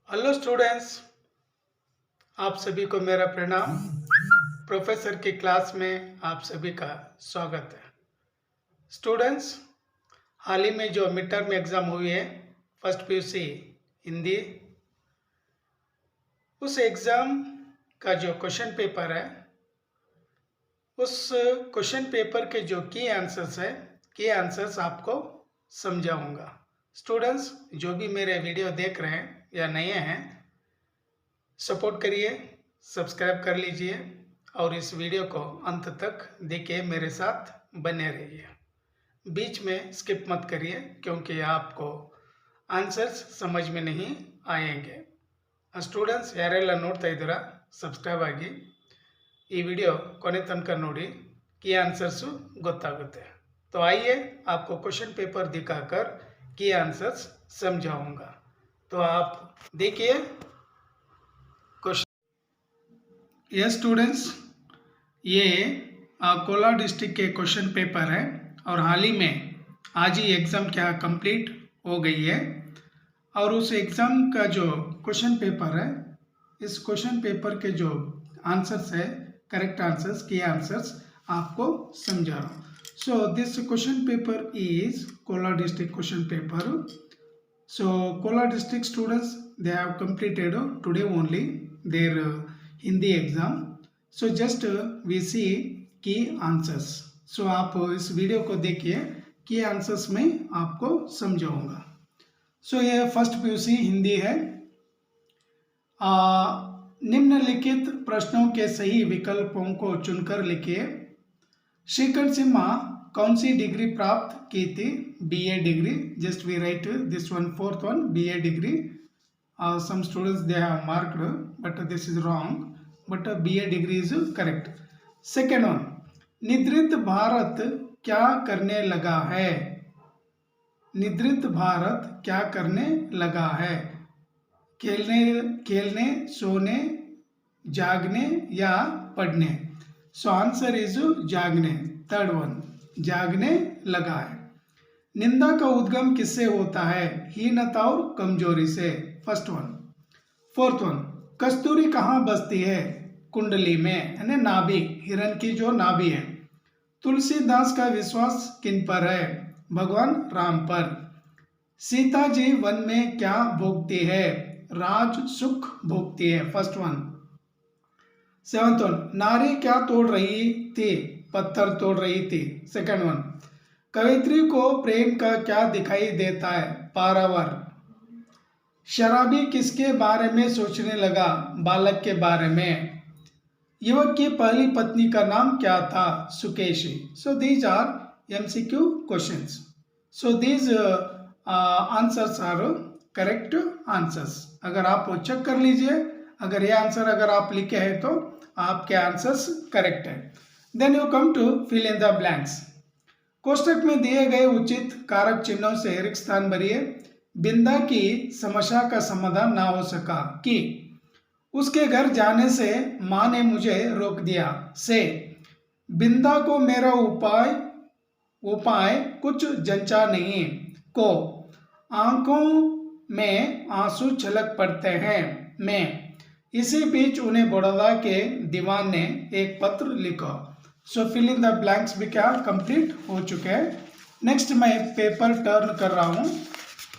Hello students, आप सभी को मेरा प्रणाम। प्रोफेसर की क्लास में आप सभी का स्वागत है। स्टूडेंट्स, हाल ही में जो मिड टर्म एग्ज़ाम हुई है फर्स्ट पीयूसी हिंदी, उस एग्ज़ाम का जो क्वेश्चन पेपर है, उस क्वेश्चन पेपर के जो की आंसर्स आपको समझाऊंगा। स्टूडेंट्स, जो भी मेरे वीडियो देख रहे हैं या नए हैं, सपोर्ट करिए, सब्सक्राइब कर लीजिए और इस वीडियो को अंत तक देखिए, मेरे साथ बने रहिए। बीच में स्किप मत करिए क्योंकि आपको आंसर्स समझ में नहीं आएंगे। ಸ್ಟೂಡೆಂಟ್ಸ್ ಯಾರೆಲ್ಲ ನೋಡ್ತಾ ಇದ್ದೀರಾ ಸಬ್ಸ್ಕ್ರೈಬ್ ಆಗಿ ಈ ವಿಡಿಯೋ ಕೊನೆ ತನಕ ನೋಡಿ, की आंसर्सು ಗೊತ್ತಾಗುತ್ತೆ। तो आइए आपको क्वेश्चन पेपर दिखाकर की आंसर्स समझाऊंगा। तो आप देखिए क्वेश्चन। ये स्टूडेंट्स, ये कोलार डिस्ट्रिक्ट के क्वेश्चन पेपर है और हाल ही में आज ही एग्ज़ाम क्या कंप्लीट हो गई है और उस एग्ज़ाम का जो क्वेश्चन पेपर है, इस क्वेश्चन पेपर के जो आंसर्स है, करेक्ट आंसर्स, की आंसर्स आपको समझा रहा हूँ। So this question paper is Kolar district question paper. So Kolar district students, they have completed today only their Hindi exam. So just we see key answers. So आप इस video को देखिए, की आंसर्स में आपको समझाऊंगा। सो ये फर्स्ट पीयूसी हिंदी है। निम्नलिखित प्रश्नों के सही विकल्पों को चुनकर लिखिए। श्रीकंठ सिम्हा कौन सी डिग्री प्राप्त की थी? BA degree. Just we write this one, fourth one, BA degree. Some students they have marked but this is wrong, but BA degree is correct. Second one, निद्रित भारत क्या करने लगा है? निद्रित भारत क्या करने लगा है? खेलने, सोने, जागने या पढ़ने? सो आंसर इज जागने। थर्ड वन, जागने लगा है। निंदा का उद्गम किससे होता है? हीनता और कमजोरी से। First one. फोर्थ वन, कस्तूरी कहाँ बसती है? कुंडली में, यानी नाभि, हिरण की जो नाभि है। तुलसीदास का विश्वास किन पर है? भगवान राम पर। सीता जी वन में क्या भोगती है? राज सुख भोगती है। First one. सेवंथ वन, नारी क्या तोड़ रही थी? पत्थर तोड़ रही थी। सेकंड वन, कवित्री को प्रेम का क्या दिखाई देता है? पारावर। शराबी किसके बारे में सोचने लगा? बालक के बारे में। युवक की पहली पत्नी का नाम क्या था? Sukeshi. So these are MCQ questions. So these answers are correct answers. अगर आप चेक कर लीजिए, अगर ये आंसर अगर आप लिखे हैं तो आपके आंसर्स करेक्ट है। Then you come to fill in the blanks. कोष्टक में दिए गए उचित कारक चिन्हों से रिक्त स्थान भरिए। बिंदा की समस्या का समाधान ना हो सका कि उसके घर जाने से माँ ने मुझे रोक दिया। से बिंदा को मेरा उपाय कुछ जंचा नहीं। को आंखों में आंसू छलक पड़ते हैं। मैं इसी बीच उन्हें बड़ौदा के दीवान ने एक पत्र लिखा। सो फिल इन द ब्लैंक्स भी क्या कंप्लीट हो चुके हैं। नेक्स्ट मैं पेपर टर्न कर रहा हूँ,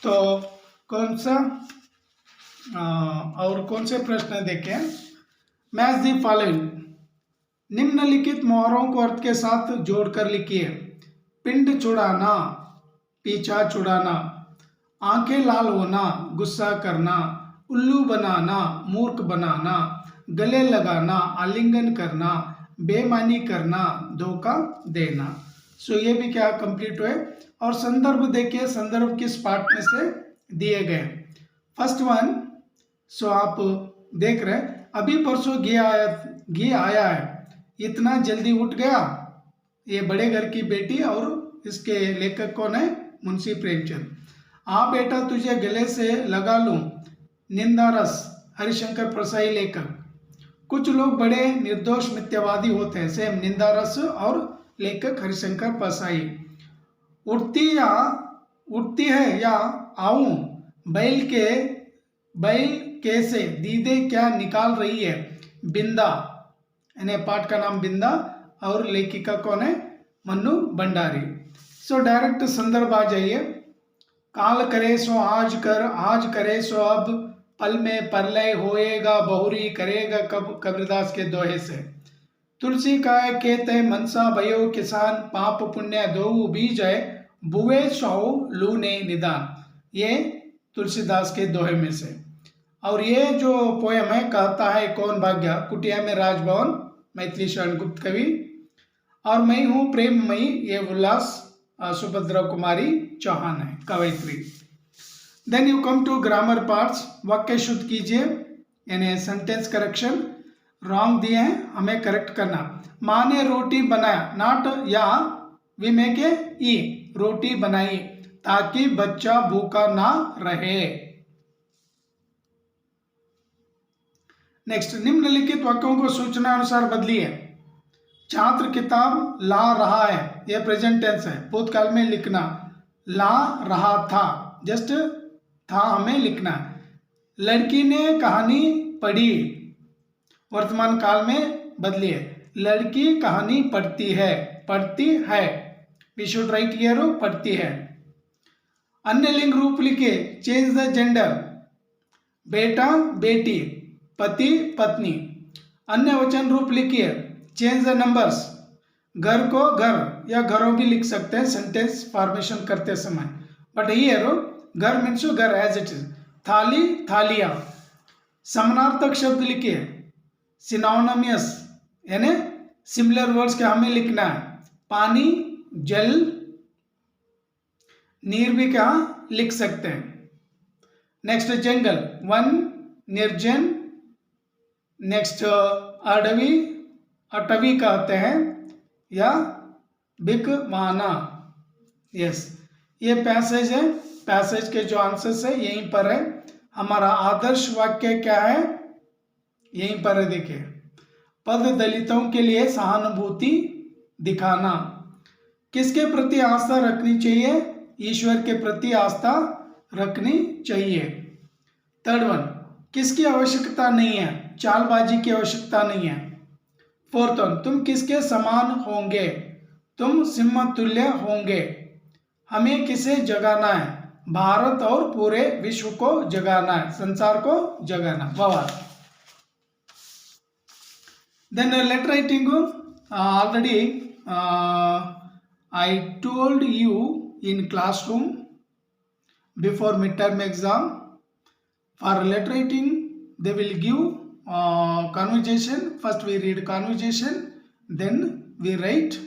तो कौन सा और कौन से प्रश्न देखें। Match the following. निम्नलिखित मुहावरों को अर्थ के साथ जोड़कर लिखिए। पिंड छुड़ाना, पीछा छुड़ाना, आंखें लाल होना, गुस्सा करना, उल्लू बनाना, मूर्ख बनाना, गले लगाना, आलिंगन करना, बेईमानी करना, धोखा देना। सो ये भी क्या कंप्लीट हुए। और संदर्भ देखिए, संदर्भ किस पार्ट में से दिए गए। फर्स्ट वन, सो आप देख रहे हैं, अभी परसों घी आया है, इतना जल्दी उठ गया। ये बड़े घर की बेटी और इसके लेखक कौन है? मुंशी प्रेमचंद। हाँ बेटा तुझे गले से लगा लूं, निंदारस, हरिशंकर परसाई लेखक। कुछ लोग बड़े निर्दोष मिथ्यावादी होते हैं, सेम निंदारस और लेखक हरिशंकर परसाई। उठती है या आऊं बैल के बैल कैसे, दीदे क्या निकाल रही है, बिंदा, यानी पाठ का नाम बिंदा और लेखिका कौन है, मन्नू भंडारी। सो डायरेक्ट संदर्भ आ जाइए। काल करे सो आज कर, आज करे सो अब, पल में परलय होएगा बहुरी करेगा कब, कबीरदास के दोहे से। तुलसी काय के तय मनसा भयो किसान, पाप पुण्य दो बीज है बुए सौ लूने निदान, ये तुलसीदास के दोहे में से। और ये जो पोयम है कहता है कौन भाग्य, कुटिया में राजभवन, मैथिली शरण गुप्त कवि। और मैं हूँ प्रेममयी, ये उल्लास सुभद्रा कुमारी चौहान है कवयित्री। Then you come to grammar parts, वाक्य शुद्ध कीजिए, यानी सेंटेंस करेक्शन। रॉन्ग दिए हैं, हमें करेक्ट करना। माँ ने रोटी बनाया, नॉट या वी मेक ए ई, रोटी बनाई ताकि बच्चा भूखा ना रहे। नेक्स्ट, निम्नलिखित वाक्यों को सूचना अनुसार बदलिए। छात्र किताब ला रहा है, यह प्रेजेंट टेंस है, भूतकाल में लिखना। ला रहा था, जस्ट था हमें लिखना है। लड़की ने कहानी पढ़ी, वर्तमान काल में बदलिए। लड़की कहानी पढ़ती है, पढ़ती है, वी शुड राइट हियर पढ़ती है। अन्य लिंग रूप लिखिए, चेंज द जेंडर, बेटा बेटी, पति पत्नी। अन्य वचन रूप लिखिए, चेंज द नंबर्स, घर को घर या घरों भी लिख सकते हैं सेंटेंस फॉर्मेशन करते समय, बट हियर घर मीन्स घर एज इट इज। थाली थालियां। समानार्थक शब्द लिखिए, सिनोनिमस, यानी सिमिलर वर्ड्स के हमें लिखना है। पानी जल, नीर भी क्या लिख सकते हैं। नेक्स्ट, जंगल, वन निर्जन। नेक्स्ट, अडवी, अटवी कहते हैं, या बिकवाना। यस, ये पैसेज है, पैसेज के जो आंसर्स है यहीं पर है। हमारा आदर्श वाक्य क्या है, यहीं पर है, देखिए। पद दलितों के लिए सहानुभूति दिखाना। किसके प्रति आस्था रखनी चाहिए, ईश्वर के प्रति आस्था रखनी चाहिए। थर्ड वन, किसकी आवश्यकता नहीं है, चालबाजी की आवश्यकता नहीं है। फोर्थ वन, तुम किसके समान होंगे, तुम सिंह तुल्य होंगे। हमें किसे जगाना है, भारत और पूरे विश्व को जगाना है, संसार को जगाना। वाह। Then letter writing, already I told you in classroom before midterm exam, for letter writing they will give conversation. First we read conversation, then we write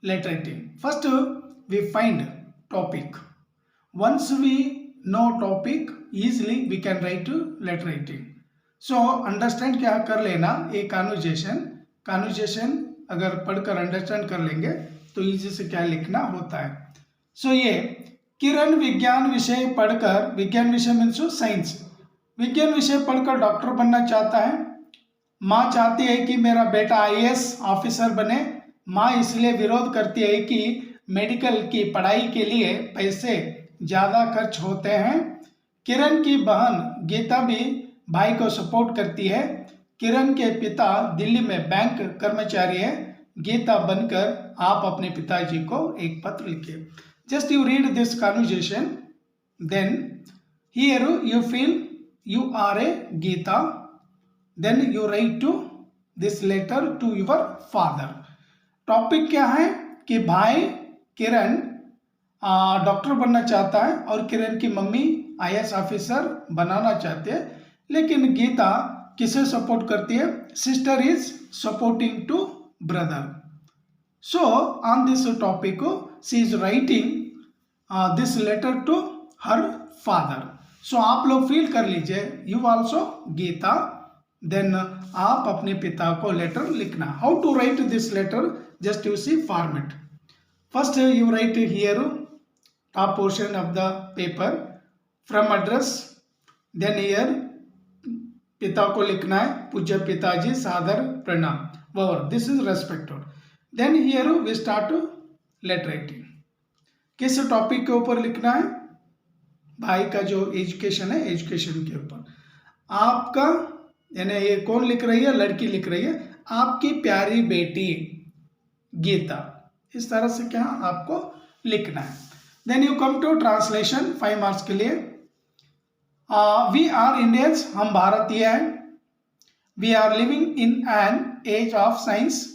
letter writing. First we find topic. Once we know topic, easily we can write letter writing. So understand क्या कर लेना, एक conversation अगर पढ़कर understand कर लेंगे तो easy से क्या लिखना होता है। सो ये किरण विज्ञान विषय पढ़कर, विज्ञान विषय मीन्स साइंस, विज्ञान विषय पढ़कर डॉक्टर बनना चाहता है। माँ चाहती है कि मेरा बेटा IAS ऑफिसर बने। माँ इसलिए विरोध करती है कि मेडिकल की पढ़ाई के लिए पैसे ज़्यादा खर्च होते हैं। किरण की बहन गीता भी भाई को सपोर्ट करती है। किरण के पिता दिल्ली में बैंक कर्मचारी है। गीता बनकर आप अपने पिताजी को एक पत्र लिखिए। Just you read this conversation, then here you feel you are a Gita, then you write to this letter to your father. Topic क्या है कि भाई किरण डॉक्टर बनना चाहता है और किरण की मम्मी IAS ऑफिसर बनाना चाहते हैं, लेकिन गीता किसे सपोर्ट करती है, sister is supporting to brother. So on this topic she is writing this letter to her father. So आप लोग फील कर लीजिए, यू ऑल्सो गीता, देन आप अपने पिता को लेटर लिखना। How to write this letter, just you see format. First you write here top portion of the paper from address, then here पिता को लिखना है पूज्य पिताजी सादर प्रणाम, वह this is respected. Then here we start letter writing. किस टॉपिक के ऊपर लिखना है, भाई का जो एजुकेशन है, एजुकेशन के ऊपर। आपका यानी ये कौन लिख रही है, लड़की लिख रही है, आपकी प्यारी बेटी गीता। इस तरह से क्या आपको लिखना है। Then you come to translation 5 marks के लिए। वी आर इंडियंस, हम भारतीय हैं। We are living in an age of science,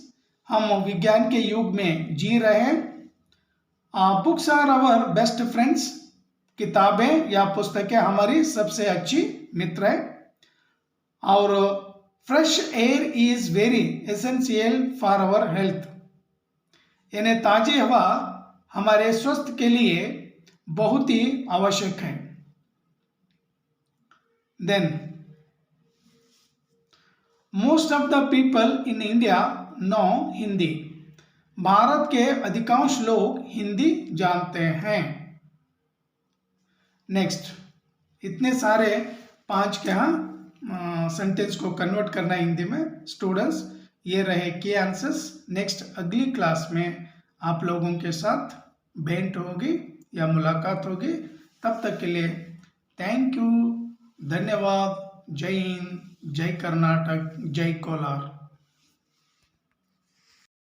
हम विज्ञान के युग में जी रहे हैं। Books are our best friends, किताबें या पुस्तकें हमारी सबसे अच्छी मित्र है। और fresh air is very essential for our health, यानी ताजी हवा हमारे स्वास्थ्य के लिए बहुत ही आवश्यक है। Then most of the people in India know Hindi, भारत के अधिकांश लोग हिंदी जानते हैं। नेक्स्ट, इतने सारे 5 के यहाँ सेंटेंस को कन्वर्ट करना है हिंदी में। स्टूडेंट्स, ये रहे की आंसर्स। नेक्स्ट अगली क्लास में आप लोगों के साथ भेंट होगी या मुलाकात होगी। तब तक के लिए थैंक यू, धन्यवाद। जय हिंद, जय कर्नाटक, जय कोलार।